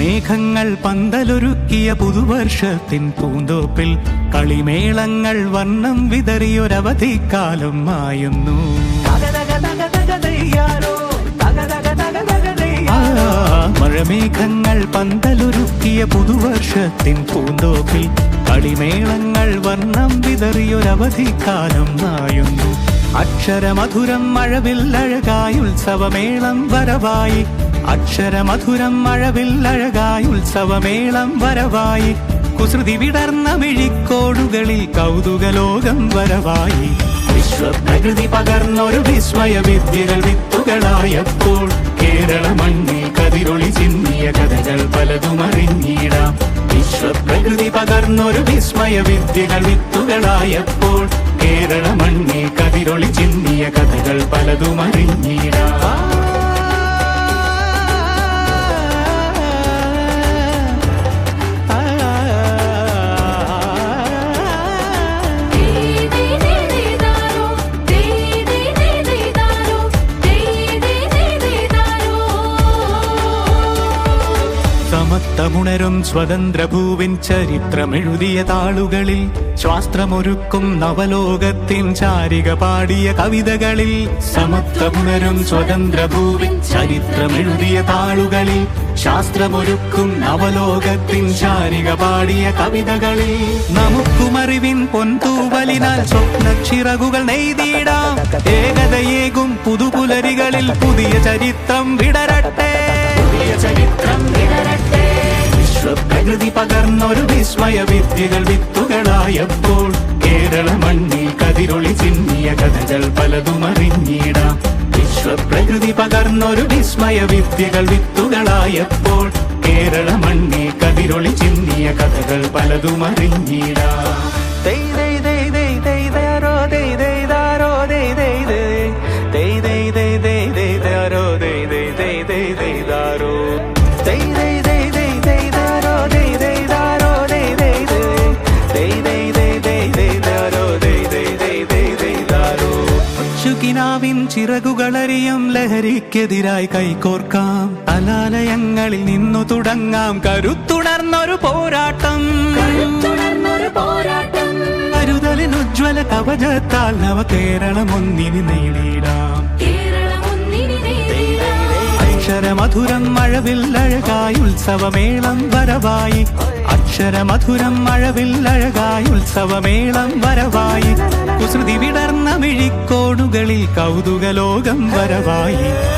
മഴമേഘങ്ങൾ പന്തലൊരുക്കിയ പുതുവർഷത്തിൻ പൂന്തോപ്പിൽ കളിമേളങ്ങൾ വർണ്ണം വിതറിയൊരവധിക്കാലം മായുന്നു. മഴമേഘങ്ങൾ പന്തലൊരുക്കിയ പുതുവർഷത്തിൻ പൂന്തോപ്പിൽ കളിമേളങ്ങൾ വർണ്ണം വിതറിയൊരവധിക്കാലം മായുന്നു. അക്ഷരമധുരം മഴവില്ലഴകായി ഉത്സവമേളം വരവായി. അക്ഷരമധുരം മഴവില്ലഴകായി ഉത്സവമേളം വരവായി. കുസൃതി വിടർന്ന മിഴിക്കോടുകളിൽ കൗതുകലോകം വരവായി. വിശ്വപ്രകൃതി പകർന്നൊരു വിസ്മയ വിദ്യകൾ വിത്തുകളായപ്പോൾ കേരള മണ്ണിൽ കതിരൊളി ചിന്നിയ കഥകൾ പലതും അറിഞ്ഞിടാം. വിശ്വപ്രകൃതി പകർന്നൊരു വിസ്മയ വിദ്യകൾ വിത്തുകളായപ്പോൾ കേരള മണ്ണിൽ കതിരൊളി ചിന്നിയ കഥകൾ പലതും അറിഞ്ഞിടാം. സമത്വമുണരും സ്വതന്ത്രഭൂവിൻ ചരിത്രമെഴുതിയ താളുകളിൽ ശാസ്ത്രമൊരുക്കും നവലോകത്തിൻ ചാരിക പാടിയ കവിതകളിൽ. സമത്വമുണരും സ്വതന്ത്രഭൂവിൻ ചരിത്രമെഴുതിയ താളുകളിൽ ശാസ്ത്രമൊരുക്കും നവലോകത്തിൻ ചാരിക പാടിയ കവിതകളിൽ. നമുക്കുമറിവിൻ പൊൻതൂവലിനാൽ സ്വപ്നച്ചിറകുകൾ നെയ്തിടാം. ഏകതയേകും പുതുപുലരികളിൽ പുതിയ ചരിത്രം വിടരട്ടെ. വിശ്വപ്രകൃതി പകർന്നൊരു വിസ്മയ വിദ്യകൾ വിത്തുകളായപ്പോൾ കേരള മണ്ണിൽ കതിരൊളി ചിന്നിയ കഥകൾ പലതും അറിഞ്ഞിടാം. വിശ്വപ്രകൃതി പകർന്നൊരു വിസ്മയ വിദ്യകൾ വിത്തുകളായപ്പോൾ കേരള മണ്ണിൽ കതിരൊളി ചിന്നിയ കഥകൾ പലതും അറിഞ്ഞിടാം. ിൻ ചിറകുകളറിയും ലഹരിക്കെതിരായി കൈകോർക്കാം. കലാലയങ്ങളിൽ നിന്നു തുടങ്ങാം കരുത്തുണർന്നൊരു പോരാട്ടം. കരുതലിനുജ്വല കവചത്താൽ നവ കേരളം ഒന്നിന് നേടിയിടാം. അക്ഷരമധുരം മഴവില്ലഴകായി ഉത്സവമേളം വരവായി. അക്ഷരമധുരം മഴവില്ലഴകായി ഉത്സവമേളം വരവായി. കുസൃതി വിടർന്ന മിഴിക്കോടുകളിൽ കൗതുകലോകം വരവായി.